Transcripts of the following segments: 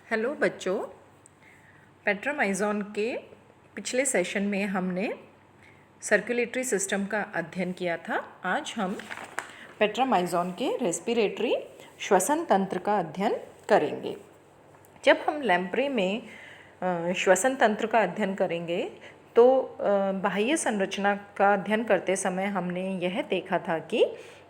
Hello बच्चों, पेट्रामाइज़ोन के पिछले सेशन में हमने सर्कुलेटरी सिस्टम का अध्ययन किया था। आज हम पेट्रामाइज़ोन के रेस्पिरेटरी श्वसन तंत्र का अध्ययन करेंगे। जब हम लैम्प्रे में श्वसन तंत्र का अध्ययन करेंगे तो बाह्य संरचना का अध्ययन करते समय हमने यह देखा था कि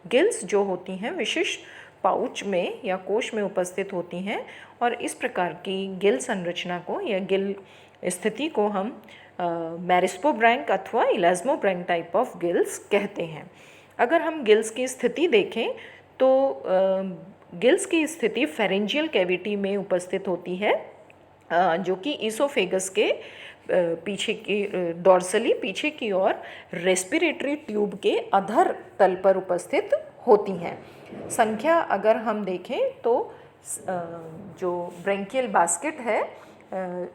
गिल्स जो होती हैं विशिष्ट पाउच में या कोश में उपस्थित होती हैं और इस प्रकार की गिल संरचना को या गिल स्थिति को हम मैरिस्पोब्रैंक अथवा इलास्मोब्रैंक टाइप ऑफ गिल्स कहते हैं। अगर हम गिल्स की स्थिति देखें तो गिल्स की स्थिति फेरेंजियल कैविटी में उपस्थित होती है, जो कि ईसोफेगस के पीछे की डॉर्सली पीछे की ओर रेस्पिरेटरी ट्यूब के अधर तल पर उपस्थित होती हैं। संख्या अगर हम देखें तो जो ब्रेंकियल बास्केट है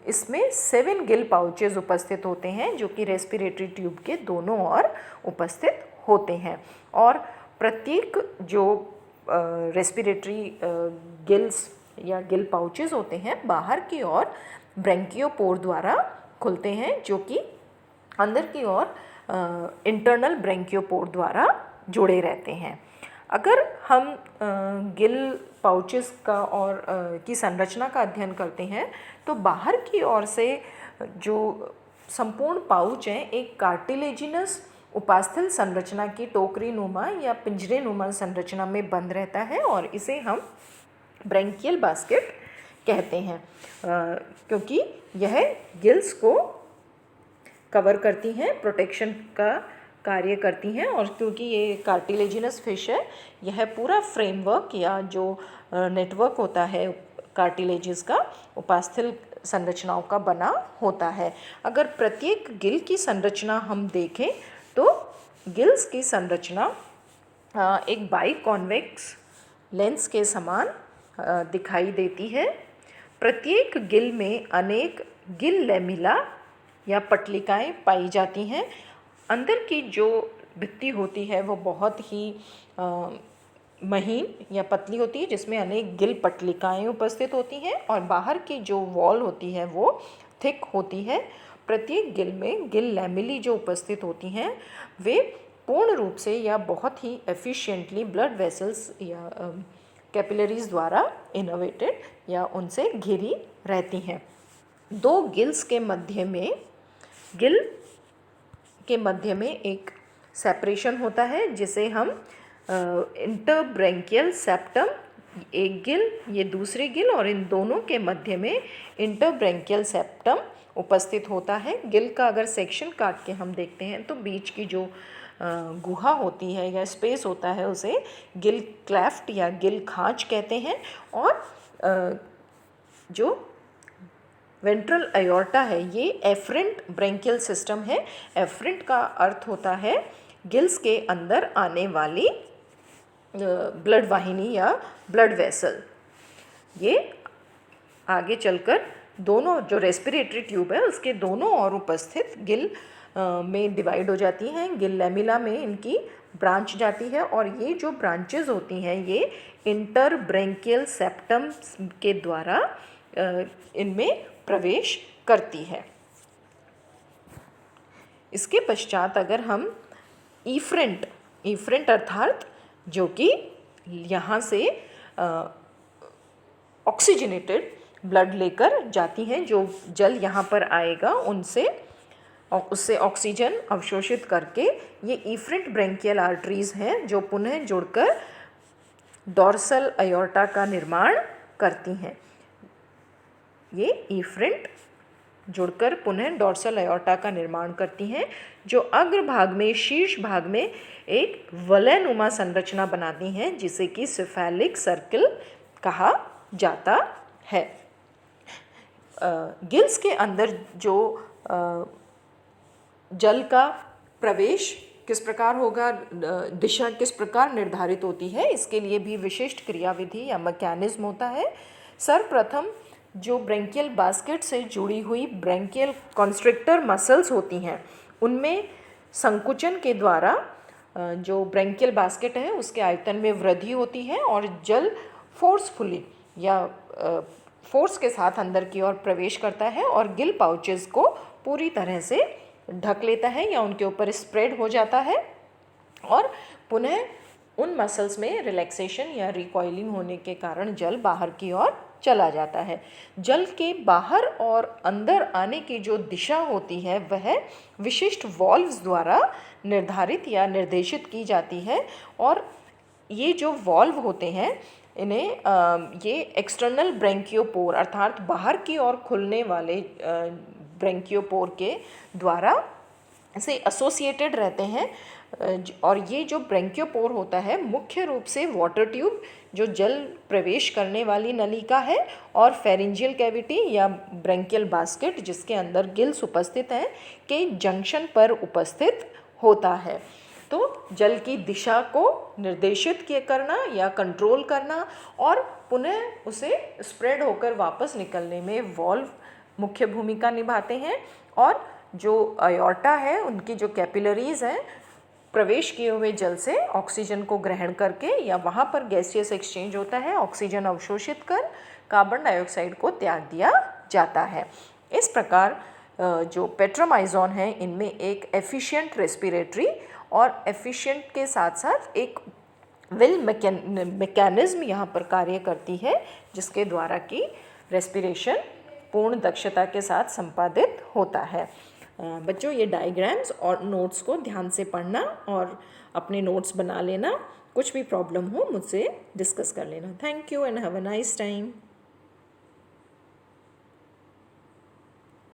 इसमें 7 गिल पाउचेज उपस्थित होते हैं जो कि रेस्पिरेटरी ट्यूब के दोनों ओर उपस्थित होते हैं और प्रत्येक जो रेस्पिरेटरी गिल्स या गिल पाउचेज होते हैं बाहर की ओर ब्रेंकियोपोर द्वारा खुलते हैं, जो कि अंदर की ओर इंटरनल ब्रेंकियोपोर द्वारा जुड़े रहते हैं। अगर हम गिल पाउचेस का और की संरचना का अध्ययन करते हैं तो बाहर की ओर से जो संपूर्ण पाउच है एक कार्टिलेजिनस उपास्थल संरचना की टोकरी नुमा या पिंजरे नुमा संरचना में बंद रहता है और इसे हम ब्रेंकियल बास्केट कहते हैं, क्योंकि यह गिल्स को कवर करती हैं, प्रोटेक्शन का कार्य करती हैं और क्योंकि ये कार्टिलेजिनस फिश है यह पूरा फ्रेमवर्क या जो नेटवर्क होता है कार्टिलेजेस का उपास्थल संरचनाओं का बना होता है। अगर प्रत्येक गिल की संरचना हम देखें तो गिल्स की संरचना एक बाई कॉन्वेक्स लेंस के समान दिखाई देती है। प्रत्येक गिल में अनेक गिल लैमिला या पटलिकाएं पाई जाती हैं। अंदर की जो भित्ति होती है वो बहुत ही महीन या पतली होती है जिसमें अनेक गिल पटलिकाएं उपस्थित होती हैं और बाहर की जो वॉल होती है वो थिक होती है। प्रत्येक गिल में गिल लैमिली जो उपस्थित होती हैं वे पूर्ण रूप से या बहुत ही एफिशिएंटली ब्लड वेसल्स या कैपिलरीज द्वारा इनोवेटेड या उनसे घिरी रहती हैं। दो गिल्स के मध्य में एक सेपरेशन होता है जिसे हम इंटरब्रेंकियल सेप्टम, एक गिल ये दूसरी गिल और इन दोनों के मध्य में इंटरब्रेंकियल सेप्टम उपस्थित होता है। गिल का अगर सेक्शन काट के हम देखते हैं तो बीच की जो गुहा होती है या स्पेस होता है उसे गिल क्लेफ्ट या गिल खांच कहते हैं और जो वेंट्रल अयोर्टा है ये एफरेंट ब्रेंकियल सिस्टम है। एफरेंट का अर्थ होता है गिल्स के अंदर आने वाली ब्लड वाहिनी या ब्लड वेसल। ये आगे चलकर दोनों जो रेस्पिरेटरी ट्यूब है उसके दोनों ओर उपस्थित गिल में डिवाइड हो जाती हैं। गिल लैमिला में इनकी ब्रांच जाती है और ये जो ब्रांचेस होती हैं ये इंटर ब्रेंकियल सेप्टम के द्वारा इनमें प्रवेश करती है। इसके पश्चात अगर हम इफ्रेंट अर्थात जो कि यहाँ से ऑक्सीजनेटेड ब्लड लेकर जाती हैं, जो जल यहाँ पर आएगा उससे ऑक्सीजन अवशोषित करके ये इफ्रेंट ब्रेंकियल आर्टरीज हैं जो पुनः जुड़कर डॉर्सल अयोर्टा का निर्माण करती हैं। ये इफ्रेंट जुड़कर पुनः डॉर्सल अयोर्टा का निर्माण करती हैं जो अग्रभाग में शीर्ष भाग में एक वलयनुमा संरचना बनाती हैं जिसे कि सिफेलिक सर्कल कहा जाता है। गिल्स के अंदर जो जल का प्रवेश किस प्रकार होगा, दिशा किस प्रकार निर्धारित होती है, इसके लिए भी विशिष्ट क्रियाविधि या मैकेनिज्म होता है। सर्वप्रथम जो ब्रेंकियल बास्केट से जुड़ी हुई ब्रेंकियल कॉन्स्ट्रिक्टर मसल्स होती हैं उनमें संकुचन के द्वारा जो ब्रेंकियल बास्केट है उसके आयतन में वृद्धि होती है और जल फोर्सफुली या फोर्स के साथ अंदर की ओर प्रवेश करता है और गिल पाउचेस को पूरी तरह से ढक लेता है या उनके ऊपर स्प्रेड हो जाता है और पुनः उन मसल्स में रिलैक्सेशन या रिकॉइलिंग होने के कारण जल बाहर की ओर चला जाता है। जल के बाहर और अंदर आने की जो दिशा होती है वह विशिष्ट वॉल्व्स द्वारा निर्धारित या निर्देशित की जाती है और ये जो वॉल्व होते हैं इन्हें ये एक्सटर्नल ब्रेंकियोपोर अर्थात बाहर की ओर खुलने वाले ब्रेंकियोपोर के द्वारा से एसोसिएटेड रहते हैं और ये जो ब्रेंकियोपोर होता है मुख्य रूप से वाटर ट्यूब जो जल प्रवेश करने वाली नलिका है और फेरिंजियल कैविटी या ब्रेंकियल बास्केट जिसके अंदर गिल्स उपस्थित हैं के जंक्शन पर उपस्थित होता है। तो जल की दिशा को निर्देशित करना या कंट्रोल करना और पुनः उसे स्प्रेड होकर वापस निकलने में वॉल्व मुख्य भूमिका निभाते हैं और जो अयोर्टा है उनकी जो कैपिलरीज हैं प्रवेश किए हुए जल से ऑक्सीजन को ग्रहण करके या वहाँ पर गैसियस एक्सचेंज होता है, ऑक्सीजन अवशोषित कर कार्बन डाइऑक्साइड को त्याग दिया जाता है। इस प्रकार जो पेट्रोमाइजोन है इनमें एक एफिशिएंट रेस्पिरेटरी और एफिशिएंट के साथ साथ एक विल मैकेनिज्म यहाँ पर कार्य करती है जिसके द्वारा कि रेस्पिरेशन पूर्ण दक्षता के साथ संपादित होता है। बच्चों ये डायग्राम्स और नोट्स को ध्यान से पढ़ना और अपने नोट्स बना लेना। कुछ भी प्रॉब्लम हो मुझसे डिस्कस कर लेना। Thank you and have a nice time.